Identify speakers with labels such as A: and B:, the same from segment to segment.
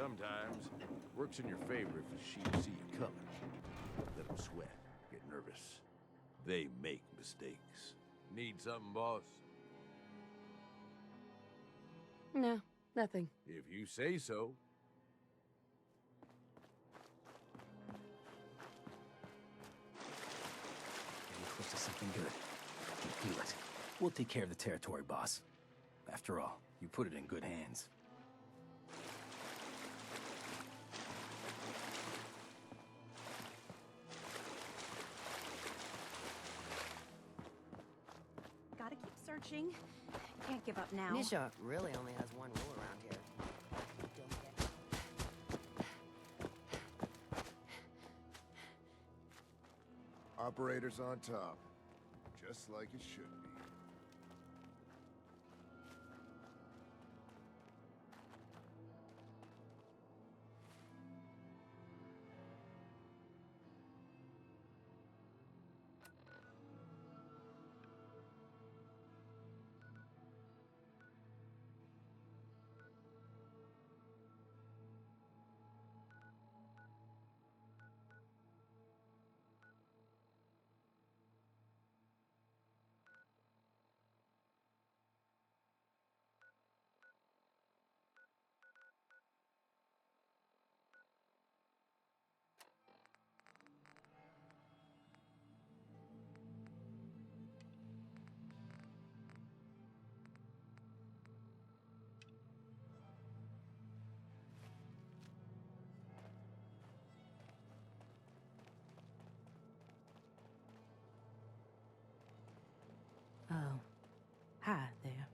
A: Sometimes, works in your favor if the sheep see you coming. Let them sweat, get nervous. They make mistakes. Need something, boss?
B: No, nothing.
A: If you say so.
C: Getting close to something good. I can feel it. We'll take care of the territory, boss. After all, you put it in good hands.
D: Gotta keep searching. Can't give up now.
E: Nisha really only has one rule around here. Don't get...
F: Operators on top. Just like it should be.
B: Oh. Hi there.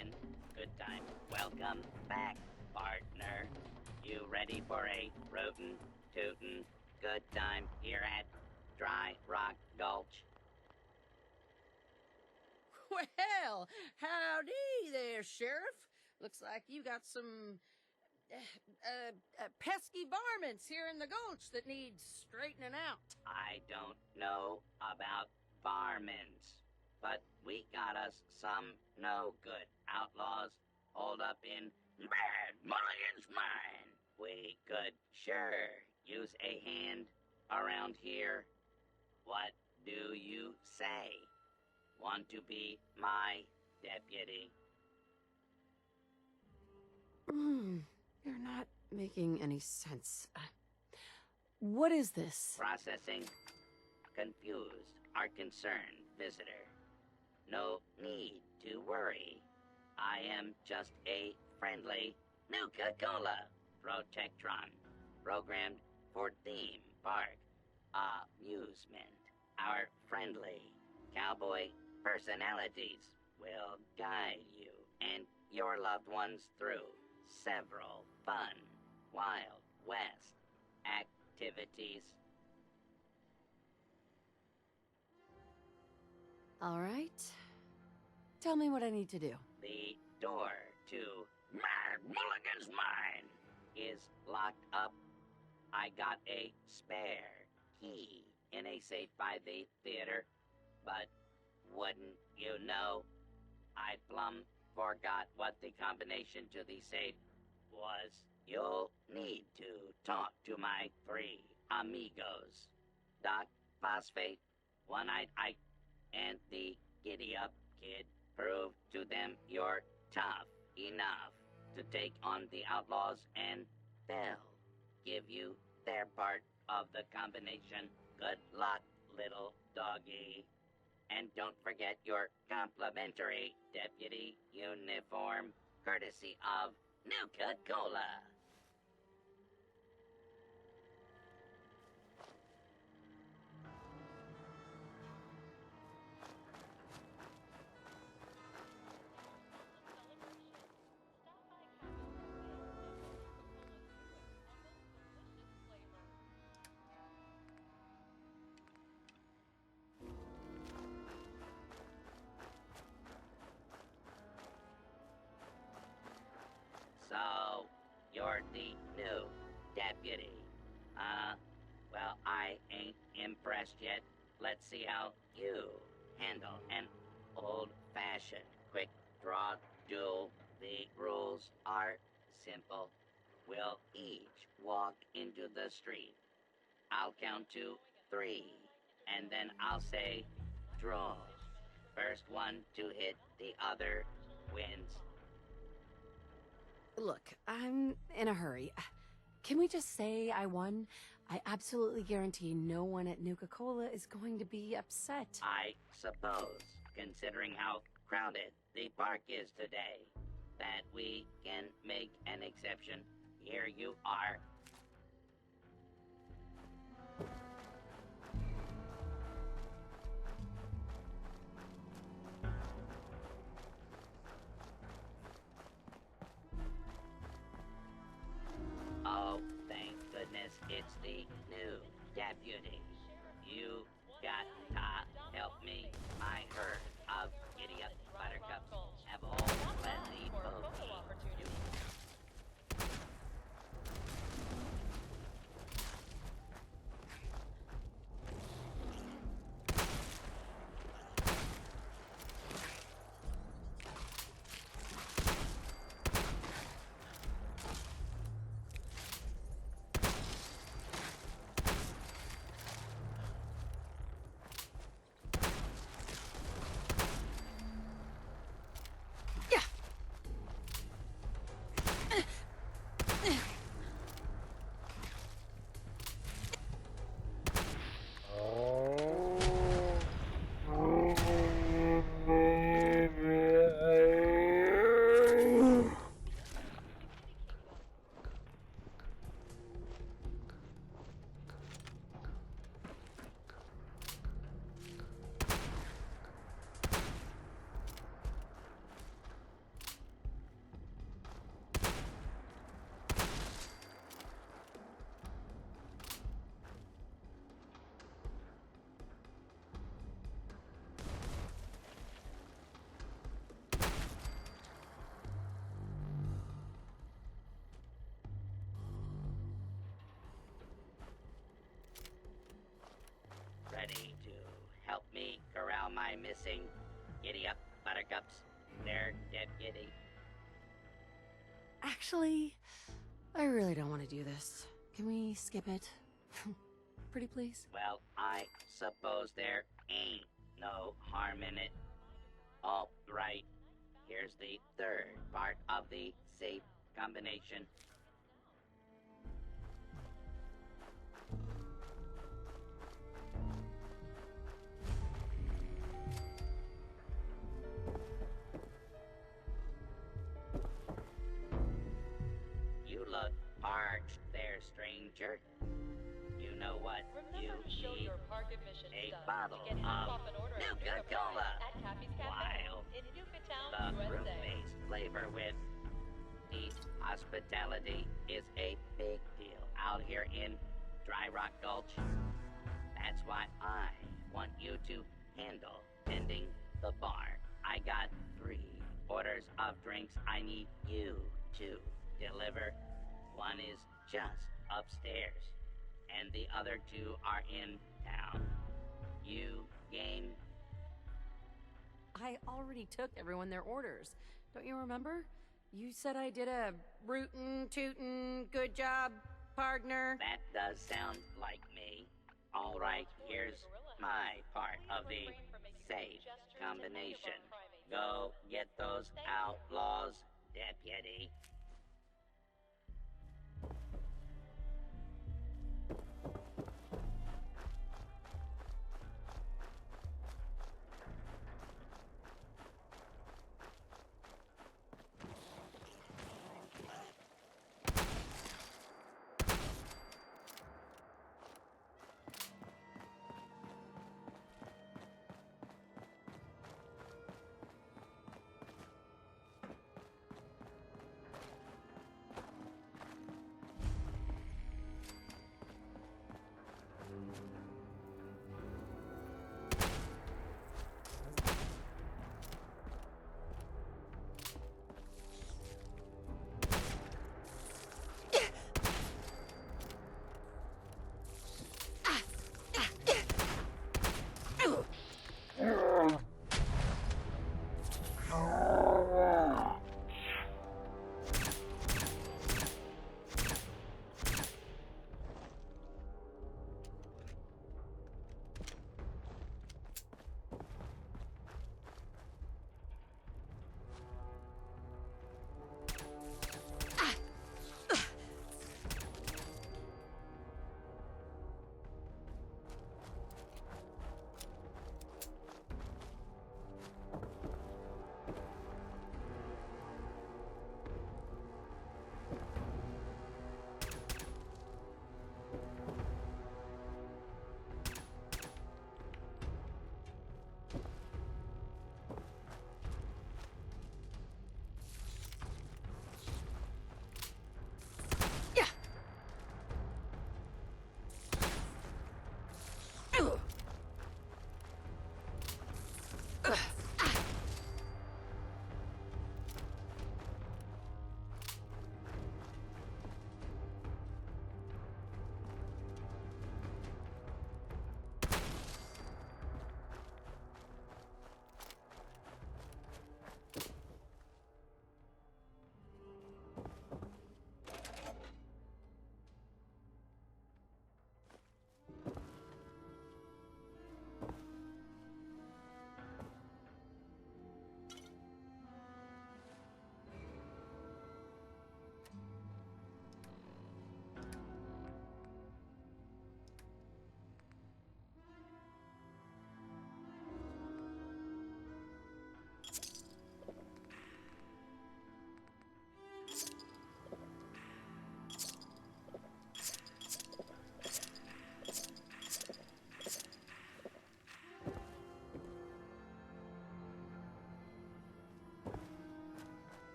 G: Captain. Good time. Welcome back, partner. You ready for a rootin', tootin', good time here at Dry Rock Gulch?
H: Well, howdy there, Sheriff. Looks like you got some pesky varmints here in the gulch that need straightening out.
G: I don't know about barmans, but we got us some no good outlaws holed up in Bad Mulligan's mine. We could sure use a hand around here. What do you say? Want to be my deputy?
B: You're not making any sense. What is this?
G: Processing. Confused or concerned visitor. No need to worry. I am just a friendly Nuka-Cola Protectron, programmed for theme park amusement. Our friendly cowboy personalities will guide you and your loved ones through several fun Wild West activities.
B: All right. Tell me what I need to do.
G: The door to Mad Mulligan's mine is locked up. I got a spare key in a safe by the theater, but wouldn't you know, I plumb forgot what the combination to the safe was. You'll need to talk to my 3 amigos. Doc, Phosphate, One-Eyed Ike, and the Giddy-Up Kid. Prove to them you're tough enough to take on the outlaws, and they'll give you their part of the combination. Good luck, little doggy. And don't forget your complimentary deputy uniform, courtesy of Nuka-Cola. So, you're the new deputy. Well, I ain't impressed yet. Let's see how you handle an old-fashioned quick draw duel. The rules are simple. We'll each walk into the street. I'll count to 3, and then I'll say, draw. First one to hit the other wins.
B: Look, I'm in a hurry. Can we just say I won? I absolutely guarantee no one at Nuka-Cola is going to be upset.
G: I suppose, considering how crowded the park is today, that we can make an exception. Here you are. Oh, thank goodness it's the new deputy. You got to help me. My herd of giddy-up buttercups have all fled the bogey. I missing? Giddy up, buttercups. There, deputy.
B: Actually, I really don't want to do this. Can we skip it? Pretty please?
G: Well, I suppose there ain't no harm in it. All right, here's the third part of the safe combination. You look parched there, stranger. You know what you need? A bottle of Nuka-Cola. Wild. The fruit-based flavor with the hospitality is a big deal out here in Dry Rock Gulch. That's why I want you to handle tending the bar. I got 3 orders of drinks I need you to deliver. One is just upstairs, and the other 2 are in town. You game?
B: I already took everyone their orders. Don't you remember? You said I did a rootin', tootin', good job, partner.
G: That does sound like me. All right, here's my part of the safe combination. Go get those outlaws, deputy.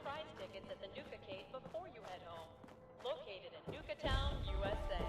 I: prize tickets at the Nuka-Cade before you head home. Located in Nuka Town, USA.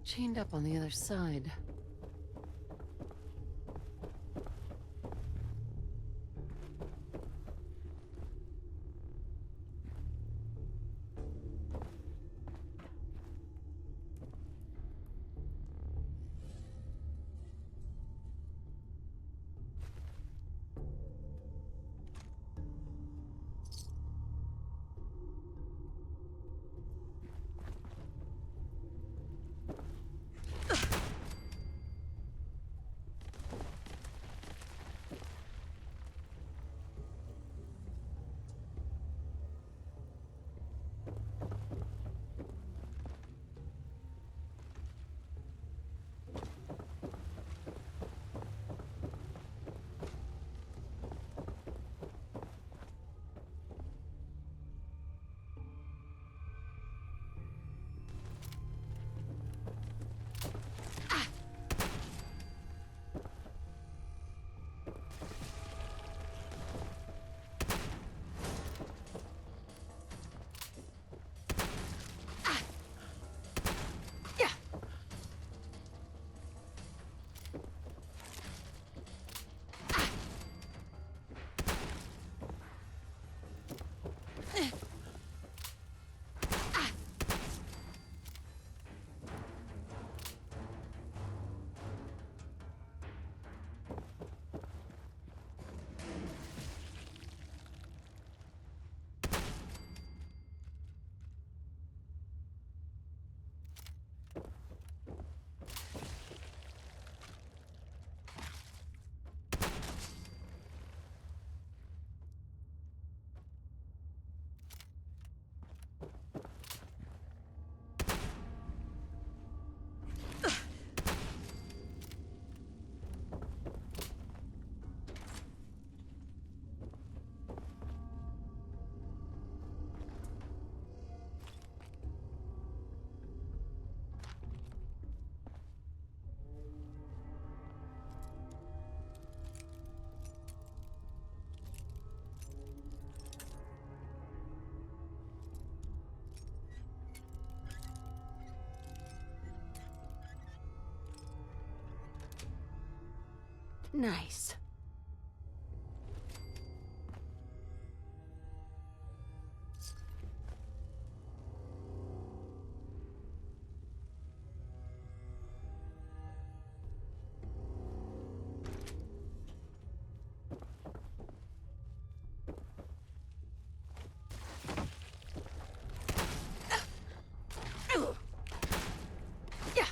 B: Chained up on the other side. Nice. Yeah.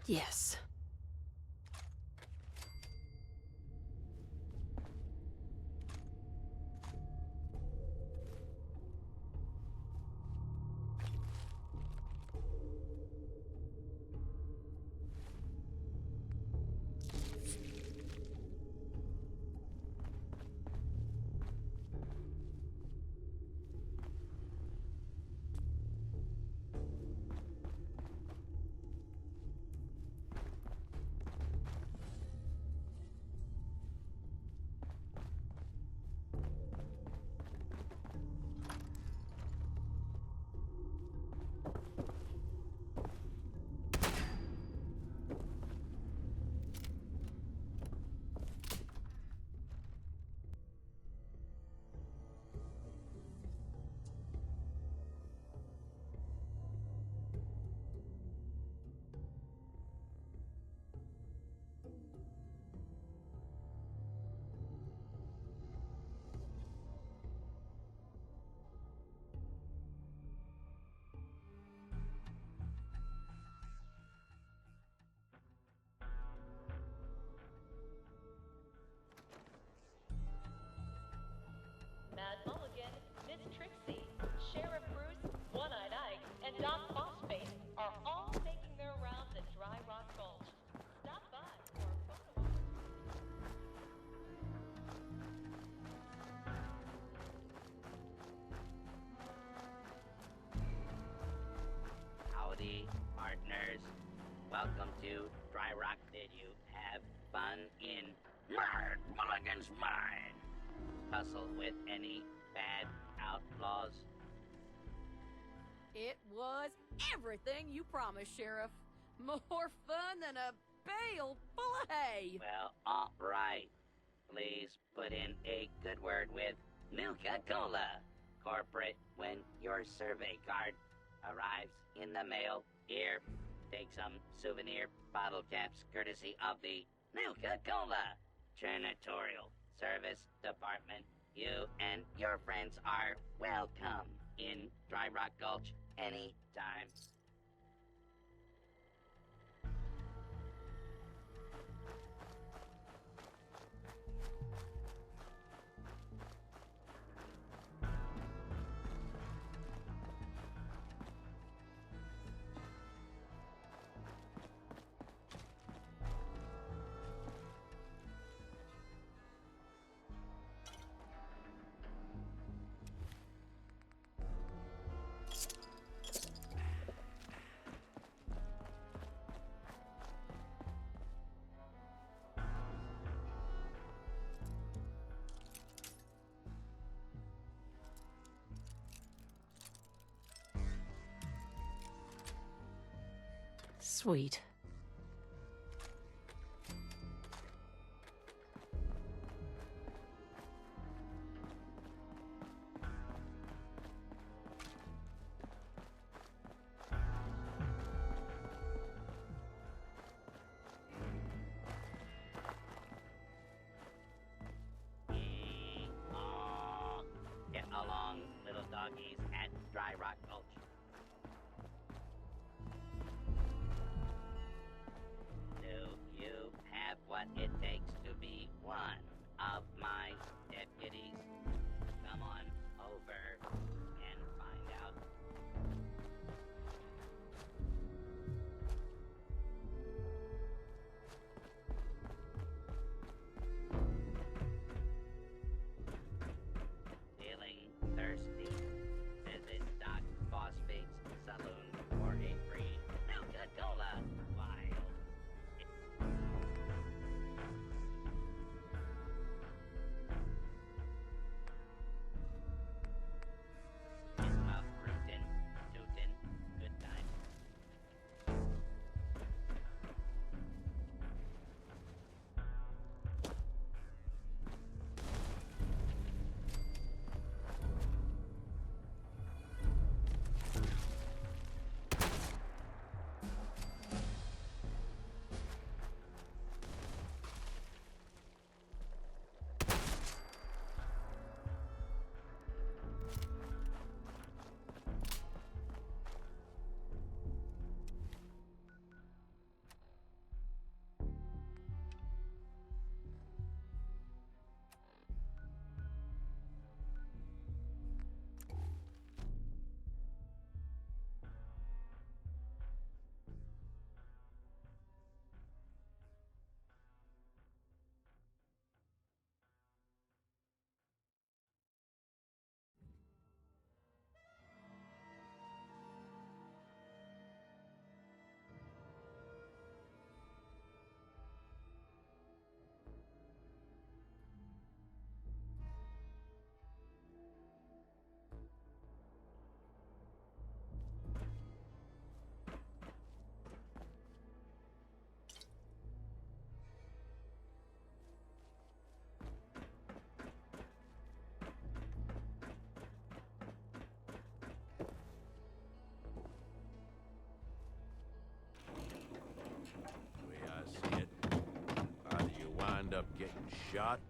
B: Yes.
G: welcome to Dry Rock. Did you have fun in Mad Mulligan's Mine? Tussle with any bad outlaws?
H: It was everything you promised, Sheriff. More fun than a bale full of hay.
G: Well, all right. Please put in a good word with Nuka-Cola Corporate when your survey card arrives in the mail. Here, take some souvenir bottle caps courtesy of the Nuka-Cola Janitorial Service Department. You and your friends are welcome in Dry Rock Gulch anytime.
B: Sweet.
G: Get along, little doggies, at Dry Rock Gulch. Do you have what it takes to be one of my deputies? Come on over and find out. Feeling thirsty? Visit Doc Phosphate's saloon for a free Nuka-Cola vial. It's about rootin', tootin', good time.
A: The way I see it, either you wind up getting shot,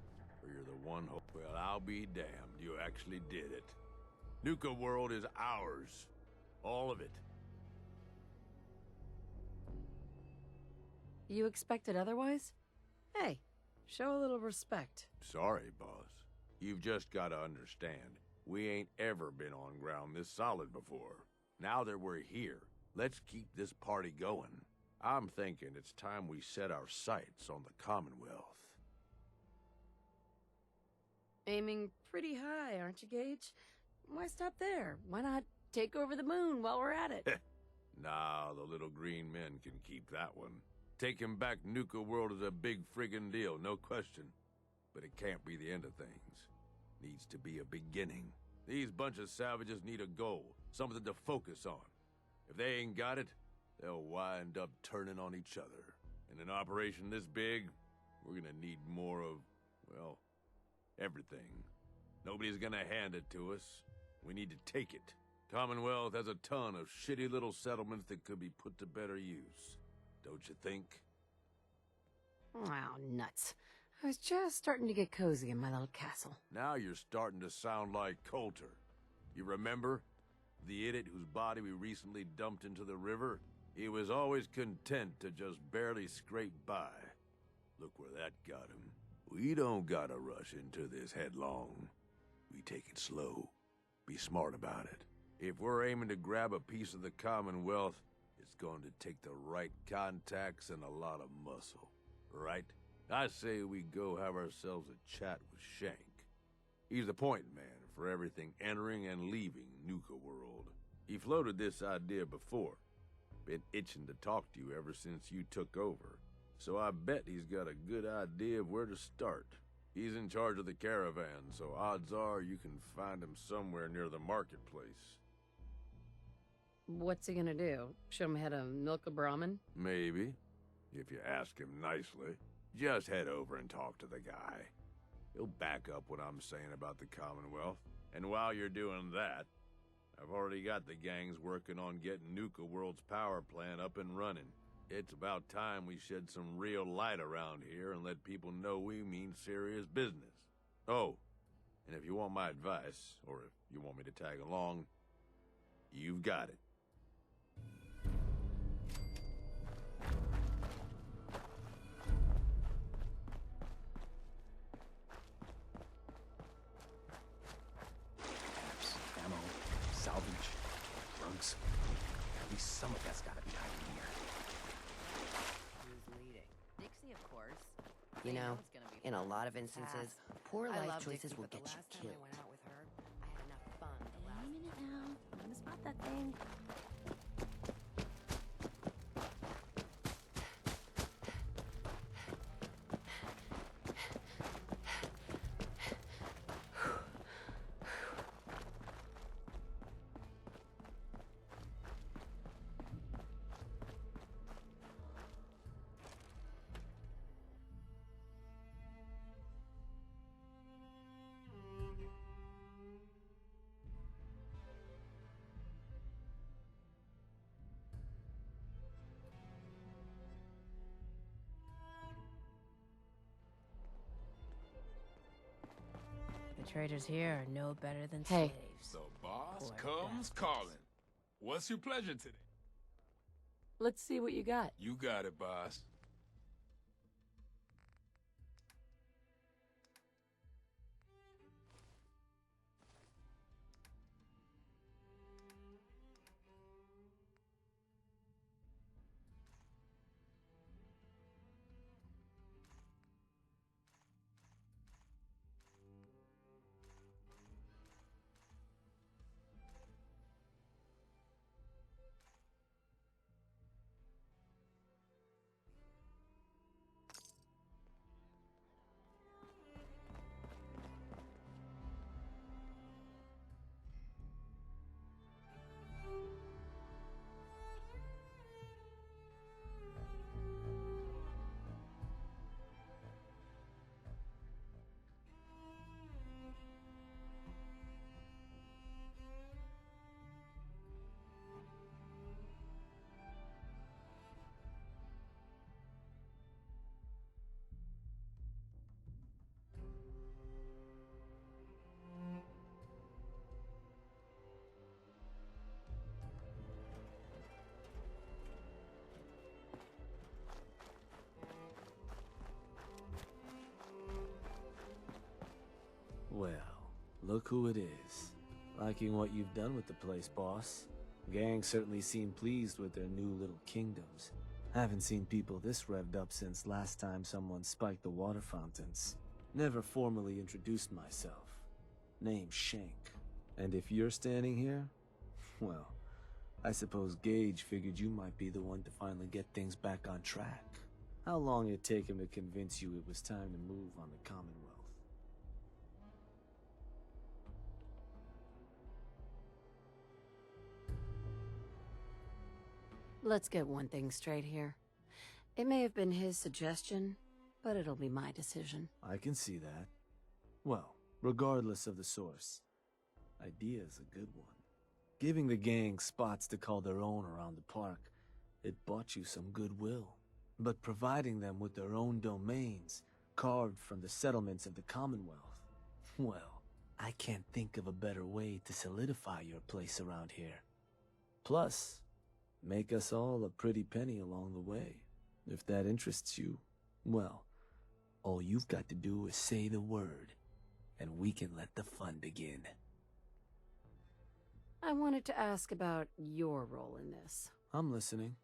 A: or you're the one who... Well, I'll be damned, you actually did it. Nuka World is ours. All of it.
B: You expected otherwise? Hey, show a little respect.
A: Sorry, boss. You've just gotta understand, we ain't ever been on ground this solid before. Now that we're here, let's keep this party going. I'm thinking it's time we set our sights on the Commonwealth.
B: Aiming pretty high, aren't you, Gage? Why stop there? Why not take over the moon while we're at it?
A: Nah, the little green men can keep that one. Taking back Nuka World is a big friggin' deal, no question. But it can't be the end of things. Needs to be a beginning. These bunch of savages need a goal, something to focus on. If they ain't got it, they'll wind up turning on each other. In an operation this big, we're gonna need more of, well, everything. Nobody's gonna hand it to us. We need to take it. Commonwealth has a ton of shitty little settlements that could be put to better use. Don't you think?
B: Wow, nuts. I was just starting to get cozy in my little castle.
A: Now you're starting to sound like Coulter. You remember? The idiot whose body we recently dumped into the river? He was always content to just barely scrape by. Look where that got him. We don't gotta rush into this headlong. We take it slow. Be smart about it. If we're aiming to grab a piece of the Commonwealth, it's going to take the right contacts and a lot of muscle. Right? I say we go have ourselves a chat with Shank. He's the point man for everything entering and leaving Nuka World. He floated this idea before. Been itching to talk to you ever since you took over. So I bet he's got a good idea of where to start. He's in charge of the caravan, so odds are you can find him somewhere near the marketplace.
B: What's he gonna do? Show him how to milk a Brahmin?
A: Maybe, if you ask him nicely. Just head over and talk to the guy. He'll back up what I'm saying about the Commonwealth. And while you're doing that, I've already got the gangs working on getting Nuka World's power plant up and running. It's about time we shed some real light around here and let people know we mean serious business. Oh, and if you want my advice, or if you want me to tag along, you've got it.
C: Ammo, salvage, drugs. At least some of that's gotta be hiding here.
E: Who's leading?
H: Dixie, of course.
E: You
H: They
E: know,
H: it's gonna be
E: in a
H: fun.
E: lot of instances,
H: Pass.
E: poor
H: I
E: life
H: love
E: choices
H: Dixie,
E: will
H: but the
E: get you
H: last time
E: killed.
H: I went out with her, I had enough fun to last.
D: Any minute now. I'm gonna spot that thing.
J: The traders here are no better than
B: Hey.
J: slaves.
K: The boss
J: Poor
K: comes
J: bastards.
K: calling. What's your pleasure today?
B: Let's see what you got.
K: You got it, boss.
L: Well, look who it is. Liking what you've done with the place, boss. Gang certainly seem pleased with their new little kingdoms. Haven't seen people this revved up since last time someone spiked the water fountains. Never formally introduced myself. Name's Shank. And if you're standing here, well, I suppose Gage figured you might be the one to finally get things back on track. How long did it take him to convince you it was time to move on the Commonwealth?
B: Let's get one thing straight here. It may have been his suggestion, but it'll be my decision.
L: I can see that. Well, regardless of the source, idea's a good one. Giving the gang spots to call their own around the park, it bought you some goodwill. But providing them with their own domains, carved from the settlements of the Commonwealth, well, I can't think of a better way to solidify your place around here. Plus, make us all a pretty penny along the way. If that interests you, well, all you've got to do is say the word, and we can let the fun begin.
B: I wanted to ask about your role in this.
L: I'm listening.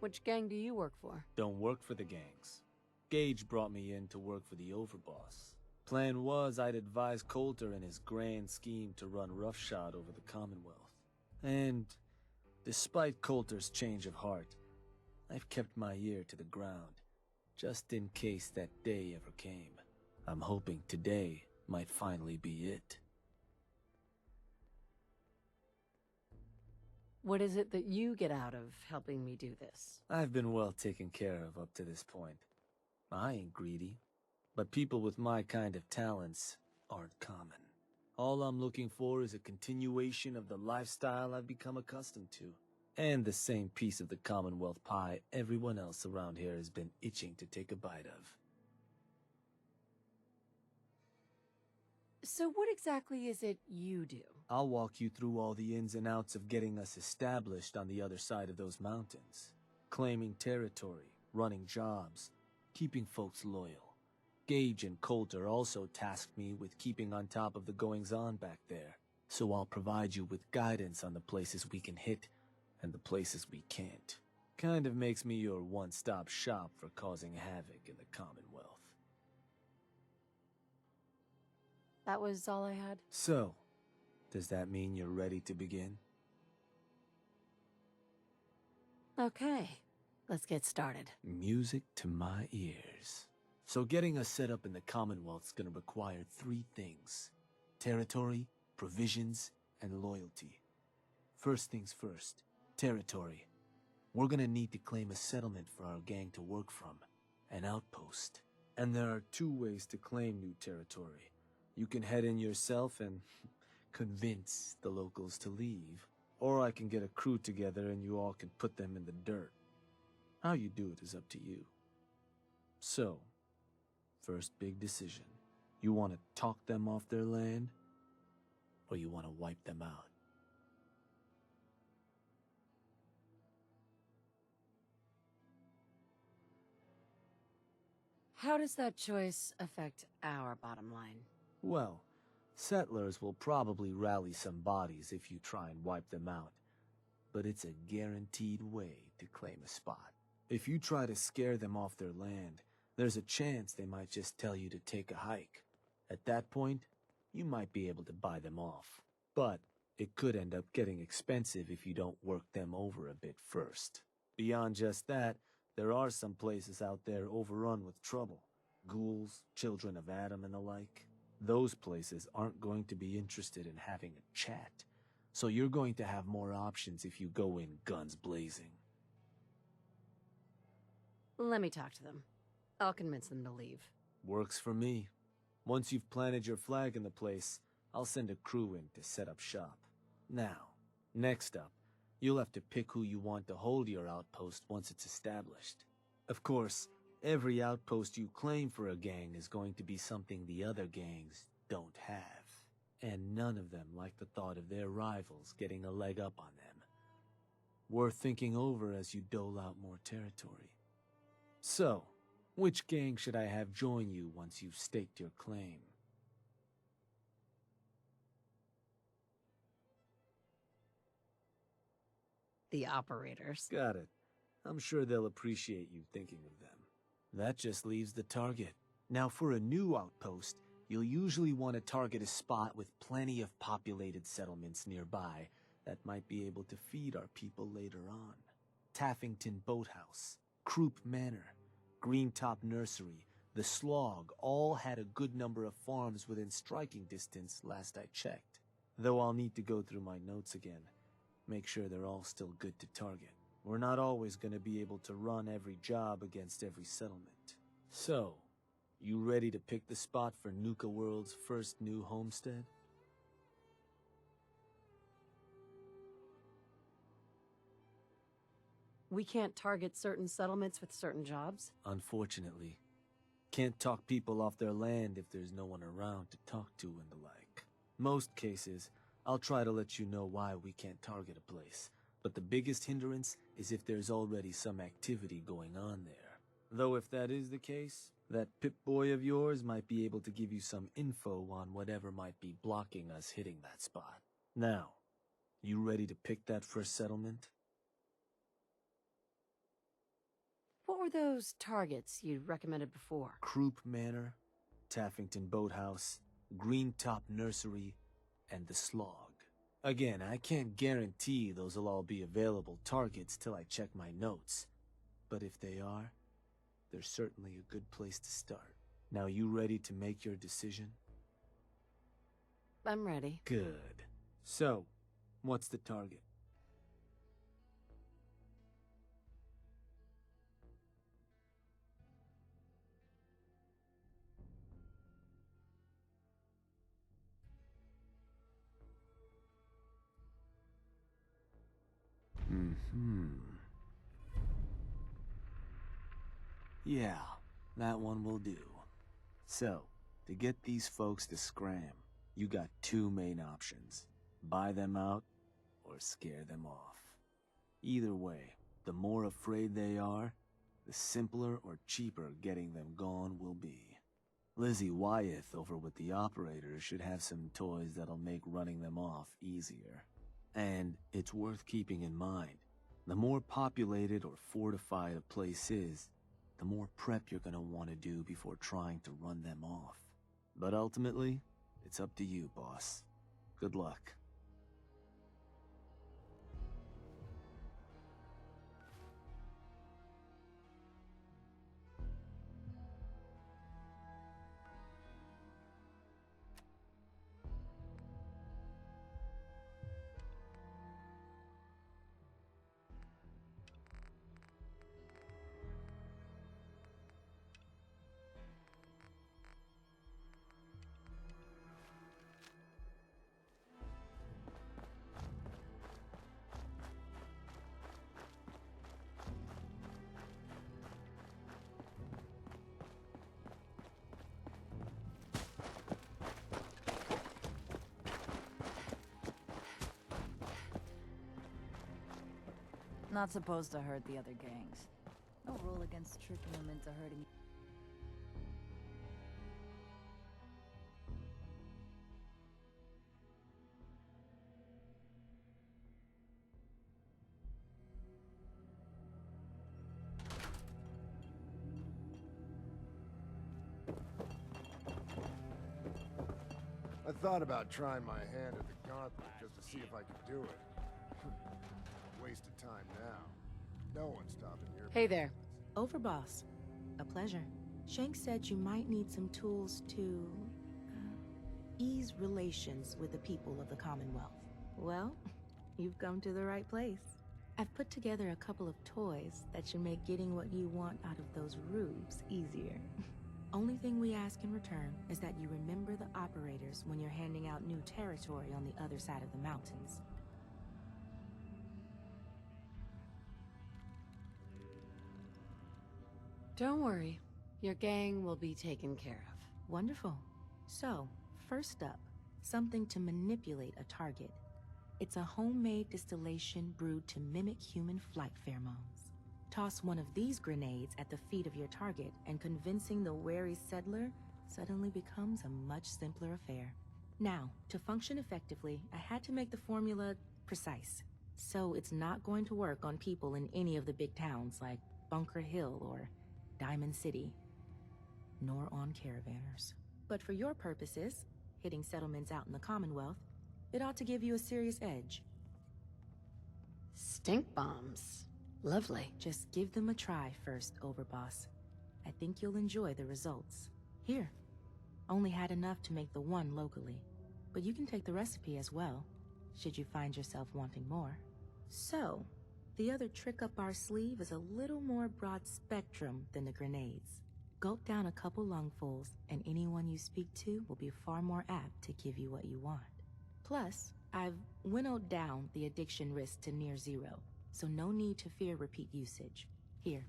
B: Which gang do you work for?
L: Don't work for the gangs. Gage brought me in to work for the overboss. Plan was I'd advise Coulter in his grand scheme to run roughshod over the Commonwealth. And despite Coulter's change of heart, I've kept my ear to the ground, just in case that day ever came. I'm hoping today might finally be it.
B: What is it that you get out of helping me do this?
L: I've been well taken care of up to this point. I ain't greedy, but people with my kind of talents aren't common. All I'm looking for is a continuation of the lifestyle I've become accustomed to, and the same piece of the Commonwealth pie everyone else around here has been itching to take a bite of.
B: So what exactly is it you do?
L: I'll walk you through all the ins and outs of getting us established on the other side of those mountains. Claiming territory, running jobs, keeping folks loyal. Gage and Coulter also tasked me with keeping on top of the goings-on back there, so I'll provide you with guidance on the places we can hit and the places we can't. Kind of makes me your one-stop shop for causing havoc in the Commonwealth.
B: That was all I had?
L: So, does that mean you're ready to begin?
B: Okay, let's get started.
L: Music to my ears. So getting us set up in the Commonwealth's gonna require 3 things: territory, provisions, and loyalty. First things first, territory. We're gonna need to claim a settlement for our gang to work from, an outpost. And there are 2 ways to claim new territory. You can head in yourself and convince the locals to leave, or I can get a crew together and you all can put them in the dirt. How you do it is up to you. So, first big decision. You want to talk them off their land, or you want to wipe them out?
B: How does that choice affect our bottom line?
L: Well, settlers will probably rally some bodies if you try and wipe them out, but it's a guaranteed way to claim a spot. If you try to scare them off their land, there's a chance they might just tell you to take a hike. At that point, you might be able to buy them off. But it could end up getting expensive if you don't work them over a bit first. Beyond just that, there are some places out there overrun with trouble. Ghouls, children of Adam, and the like. Those places aren't going to be interested in having a chat, so you're going to have more options if you go in guns blazing.
B: Let me talk to them. I'll convince them to leave.
L: Works for me. Once you've planted your flag in the place, I'll send a crew in to set up shop. Now, next up, you'll have to pick who you want to hold your outpost once it's established. Of course, every outpost you claim for a gang is going to be something the other gangs don't have. And none of them like the thought of their rivals getting a leg up on them. Worth thinking over as you dole out more territory. So, which gang should I have join you once you've staked your claim?
B: The operators.
L: Got it. I'm sure they'll appreciate you thinking of them. That just leaves the target. Now for a new outpost, you'll usually want to target a spot with plenty of populated settlements nearby, that might be able to feed our people later on. Taffington Boathouse, Croup Manor, Greentop Nursery, the Slog all had a good number of farms within striking distance last I checked. Though I'll need to go through my notes again, make sure they're all still good to target. We're not always going to be able to run every job against every settlement. So, you ready to pick the spot for Nuka World's first new homestead?
B: We can't target certain settlements with certain jobs?
L: Unfortunately. Can't talk people off their land if there's no one around to talk to and the like. Most cases, I'll try to let you know why we can't target a place, but the biggest hindrance is if there's already some activity going on there. Though if that is the case, that Pip-Boy of yours might be able to give you some info on whatever might be blocking us hitting that spot. Now, you ready to pick that first settlement?
B: What were those targets you recommended before?
L: Croup Manor, Taffington Boathouse, Greentop Nursery, and the Slog. Again, I can't guarantee those will all be available targets till I check my notes. But if they are, they're certainly a good place to start. Now you ready to make your decision?
B: I'm ready.
L: Good. So, what's the target? Yeah, that one will do. So, to get these folks to scram, you got two main options. Buy them out, or scare them off. Either way, the more afraid they are, the simpler or cheaper getting them gone will be. Lizzie Wyeth over with the operators should have some toys that'll make running them off easier. And it's worth keeping in mind, the more populated or fortified a place is, the more prep you're gonna want to do before trying to run them off. But ultimately, it's up to you, boss. Good luck.
D: Not supposed to hurt the other gangs. No rule against tricking them into hurting.
F: I thought about trying my hand at the gauntlet just to see if I could do it. Waste of time now. No one's stopping your...
B: Hey there.
M: Overboss. A pleasure. Shank said you might need some tools to... ease relations with the people of the Commonwealth. Well, you've come to the right place. I've put together a couple of toys that should make getting what you want out of those rubes easier. Only thing we ask in return is that you remember the operators when you're handing out new territory on the other side of the mountains.
B: Don't worry. Your gang will be taken care of.
M: Wonderful. So, first up, something to manipulate a target. It's a homemade distillation brewed to mimic human flight pheromones. Toss one of these grenades at the feet of your target, and convincing the wary settler suddenly becomes a much simpler affair. Now, to function effectively, I had to make the formula precise. So it's not going to work on people in any of the big towns like Bunker Hill or Diamond City, nor on caravanners. But for your purposes, hitting settlements out in the Commonwealth, it ought to give you a serious edge.
B: Stink bombs. Lovely.
M: Just give them a try first, Overboss. I think you'll enjoy the results. Here. Only had enough to make the one locally. But you can take the recipe as well, should you find yourself wanting more. So, the other trick up our sleeve is a little more broad spectrum than the grenades. Gulp down a couple lungfuls, and anyone you speak to will be far more apt to give you what you want. Plus, I've winnowed down the addiction risk to near zero, so no need to fear repeat usage. Here.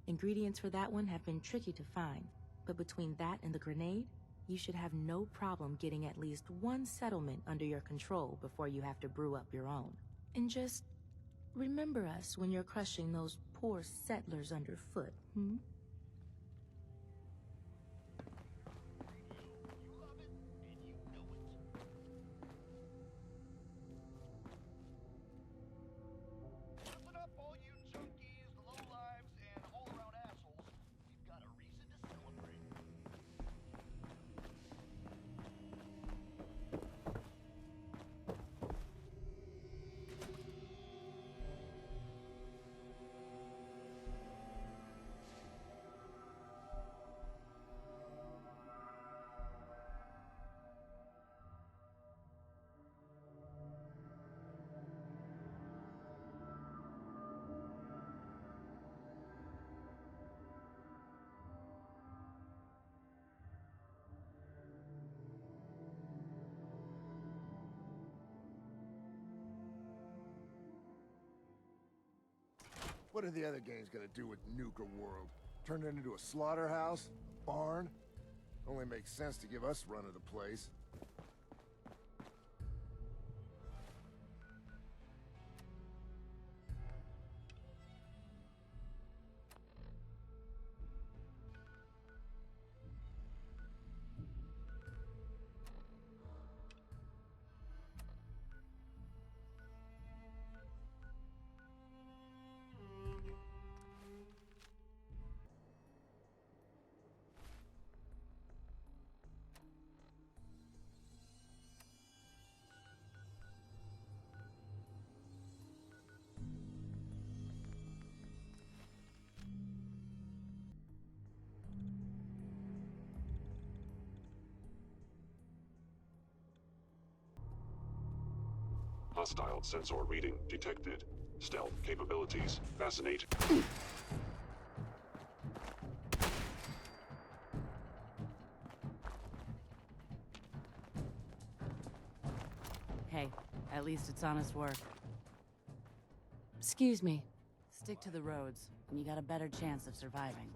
M: Ingredients for that one have been tricky to find, but between that and the grenade, you should have no problem getting at least one settlement under your control before you have to brew up your own. And just remember us when you're crushing those poor settlers underfoot, hmm?
F: What are the other gangs gonna do with Nuka World? Turn it into a slaughterhouse? Barn? Only makes sense to give us run of the place.
N: Hostile sensor reading detected. Stealth capabilities fascinating.
D: Hey, at least it's honest work.
B: Excuse me.
D: Stick to the roads, and you got a better chance of surviving.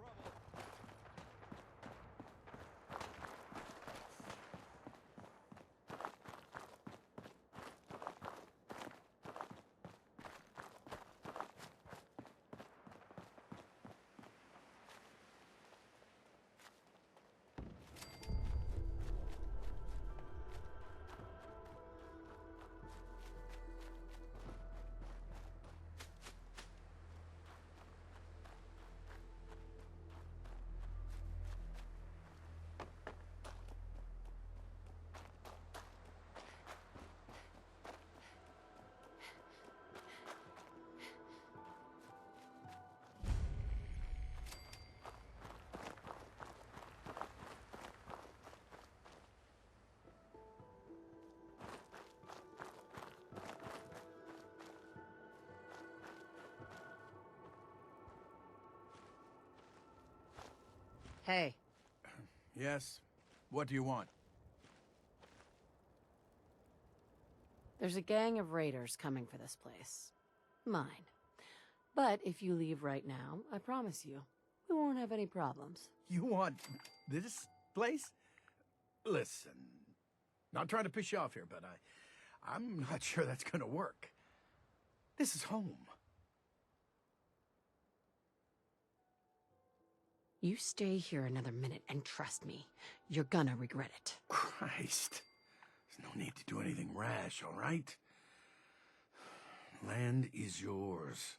B: Hey.
O: Yes? What do you want?
B: There's a gang of raiders coming for this place. Mine. But if you leave right now, I promise you, we won't have any problems.
O: You want this place? Listen, not trying to piss you off here, but I'm not sure that's gonna work. This is home.
B: You stay here another minute and trust me, you're gonna regret it.
O: Christ. There's no need to do anything rash, all right? Land is yours.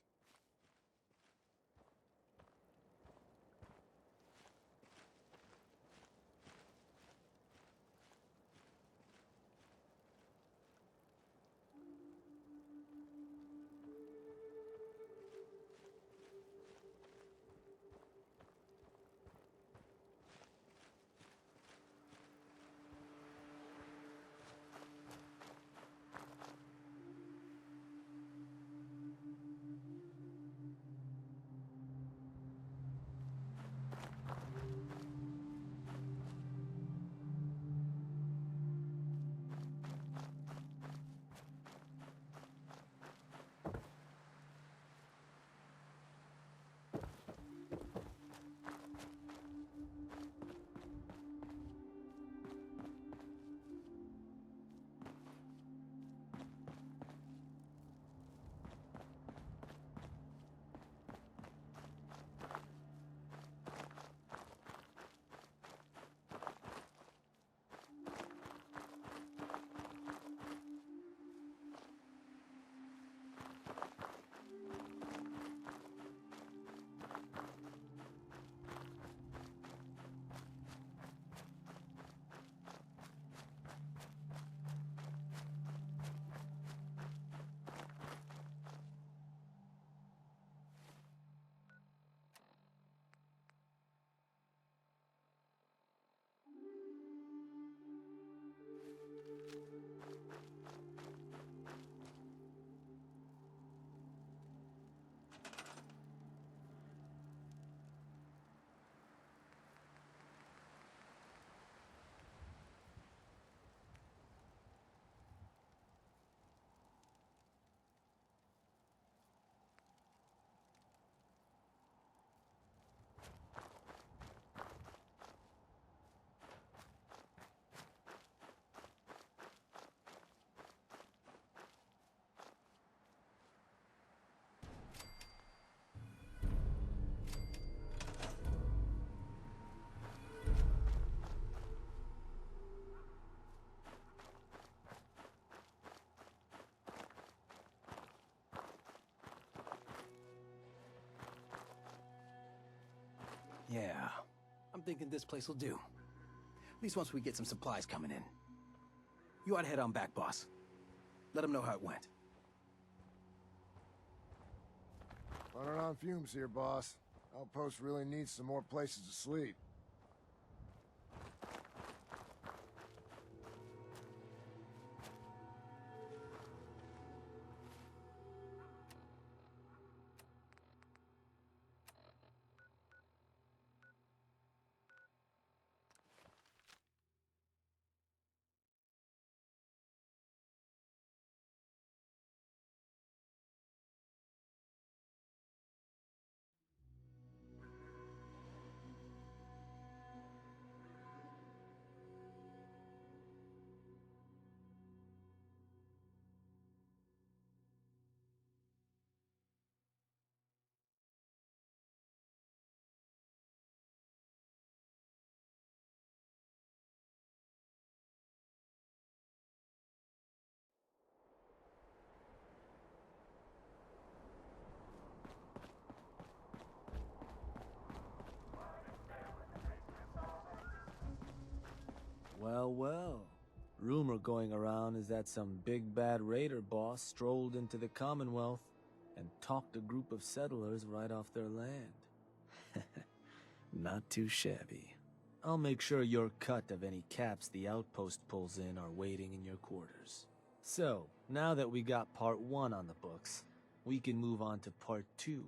C: Yeah, I'm thinking this place will do. At least once we get some supplies coming in. You ought to head on back, boss. Let them know how it went.
F: Running on fumes here, boss. Outpost really needs some more places to sleep.
L: Well, well. Rumor going around is that some big bad raider boss strolled into the Commonwealth and talked a group of settlers right off their land. Not too shabby. I'll make sure your cut of any caps the outpost pulls in are waiting in your quarters. So, now that we got part 1 on the books, we can move on to part 2,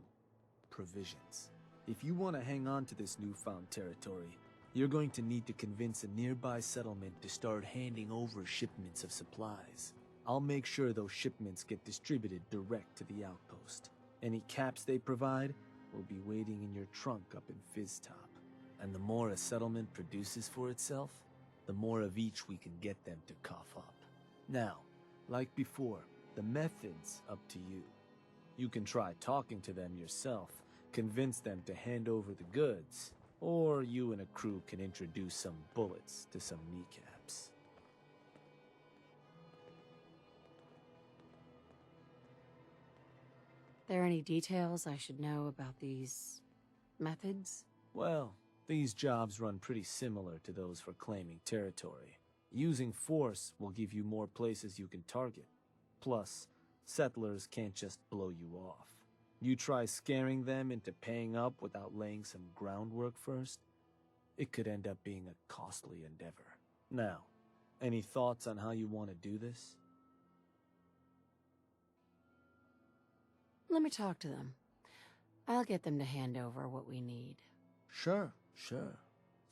L: provisions. If you want to hang on to this newfound territory, you're going to need to convince a nearby settlement to start handing over shipments of supplies. I'll make sure those shipments get distributed direct to the outpost. Any caps they provide will be waiting in your trunk up in Fizztop. And the more a settlement produces for itself, the more of each we can get them to cough up. Now, like before, the method's up to you. You can try talking to them yourself, convince them to hand over the goods, or you and a crew can introduce some bullets to some kneecaps.
B: There any details I should know about these methods?
L: Well, these jobs run pretty similar to those for claiming territory. Using force will give you more places you can target. Plus, settlers can't just blow you off. You try scaring them into paying up without laying some groundwork first, it could end up being a costly endeavor. Now, any thoughts on how you want to do this?
B: Let me talk to them. I'll get them to hand over what we need.
L: Sure.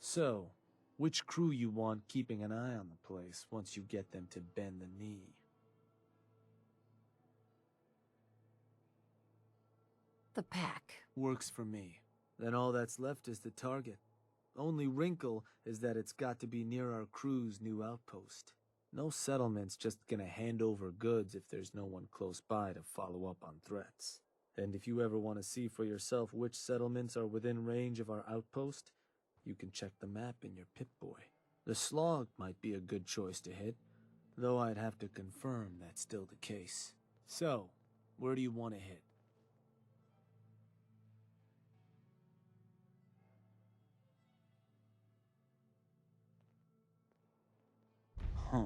L: So, which crew you want keeping an eye on the place once you get them to bend the knee?
B: The pack.
L: Works for me. Then all that's left is the target. Only wrinkle is that it's got to be near our crew's new outpost. No settlement's just gonna hand over goods if there's no one close by to follow up on threats. And if you ever want to see for yourself which settlements are within range of our outpost, you can check the map in your Pip-Boy. The Slog might be a good choice to hit, though I'd have to confirm that's still the case. So, where do you want to hit? Huh.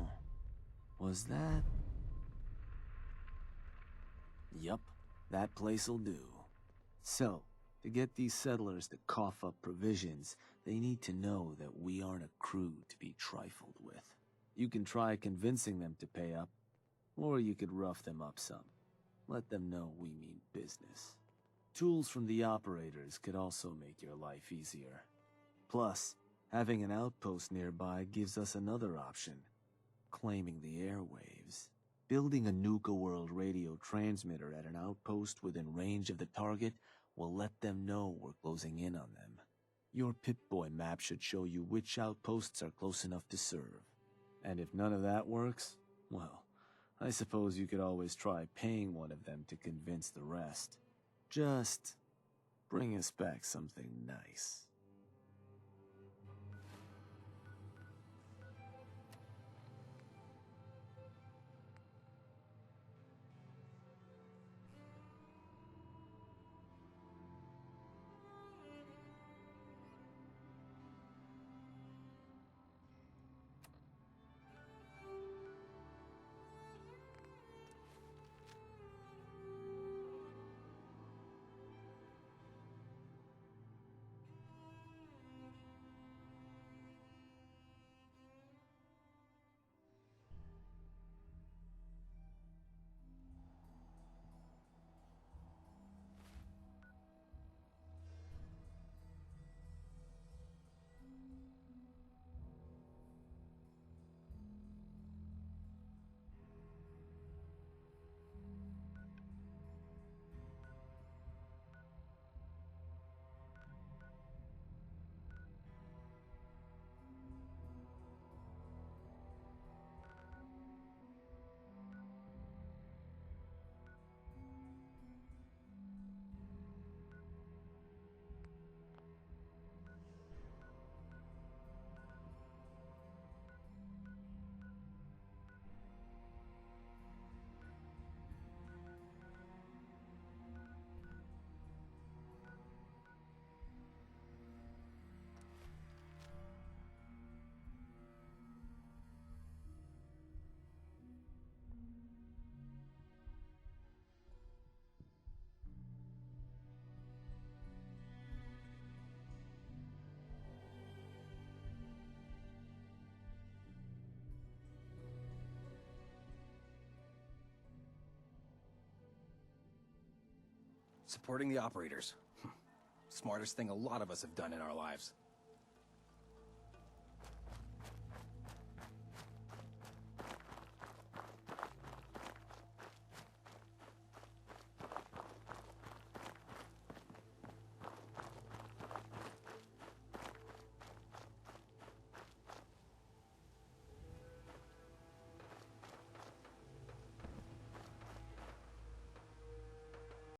L: Was that? Yup, that place'll do. So, to get these settlers to cough up provisions, they need to know that we aren't a crew to be trifled with. You can try convincing them to pay up, or you could rough them up some. Let them know we mean business. Tools from the operators could also make your life easier. Plus, having an outpost nearby gives us another option. Claiming the airwaves. Building a Nuka World radio transmitter at an outpost within range of the target will let them know we're closing in on them. Your Pip-Boy map should show you which outposts are close enough to serve. And if none of that works, well, I suppose you could always try paying one of them to convince the rest. Just bring us back something nice.
C: Supporting the operators. Smartest thing a lot of us have done in our lives.